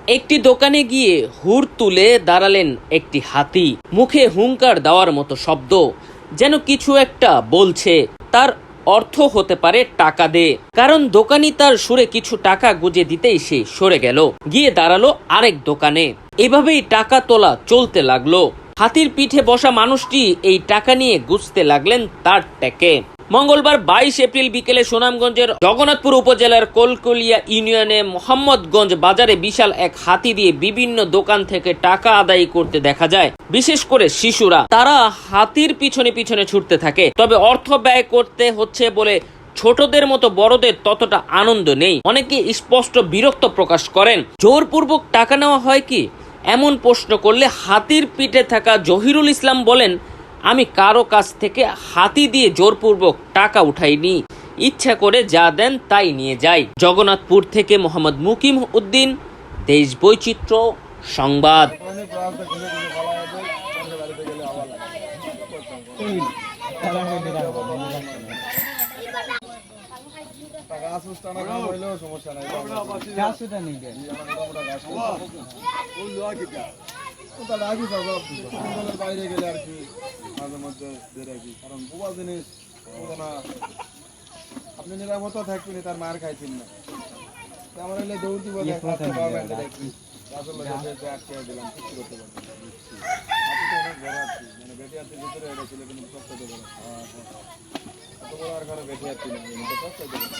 একটি দোকানে গিয়ে হুড় তুলে দাঁড়ালেন একটি হাতি। মুখে হুঙ্কার দেওয়ার মতো শব্দ, যেন কিছু একটা বলছে। তার অর্থ হতে পারে টাকা দে। কারণ দোকানি তার সুরে কিছু টাকা গুজে দিতেই সে সরে গেল, গিয়ে দাঁড়ালো আরেক দোকানে। এভাবেই টাকা তোলা চলতে লাগলো। হাতির পিঠে বসা মানুষটি এই টাকা নিয়ে গুছতে লাগলেন তার ট্যাকে। মঙ্গলবার 22 এপ্রিল বিকেলে সুনামগঞ্জের জগন্নাথপুর উপজেলার কলকলিয়া ইউনিয়নে মোহাম্মদগঞ্জ বাজারে বিশাল এক হাতি দিয়ে বিভিন্ন দোকান থেকে টাকা আদায় করতে দেখা যায়। বিশেষ করে শিশুরা, তারা হাতির পিছনে পিছনে ছুটতে থাকে। তবে অর্থ ব্যয় করতে হচ্ছে বলে ছোটদের মতো বড়দের ততটা আনন্দ নেই। অনেকে স্পষ্ট বিরক্ত প্রকাশ করেন। জোরপূর্বক টাকা নেওয়া হয় কি, এমন প্রশ্ন করলে হাতির পিঠে থাকা জহিরুল ইসলাম বলেন, আমি কারো কাছ থেকে হাতি দিয়ে জোরপূর্বক টাকা উঠাইনি, ইচ্ছা করে যা দেন তাই নিয়ে যাই। জগন্নাথপুর থেকে মোহাম্মদ মুকিম উদ্দিন, দেশ বৈচিত্র্য সংবাদ। বাইরে গেলে আর কি মাঝে মধ্যে কারণ বোবা জিনিস আপনি নিরাপত্তা থাকবেন, তার মার খাইছেন না। আমার হলে দৌড় দিব আটকে দিলাম, কিছু করতে পারবো অনেক বড় আছি, মানে বেটে হাতের ভিতরে এটা ছিল, কিন্তু কষ্ট দেবো এত বড় আর কারো বেটে হাত ছিল, কিন্তু কষ্ট দেবো না।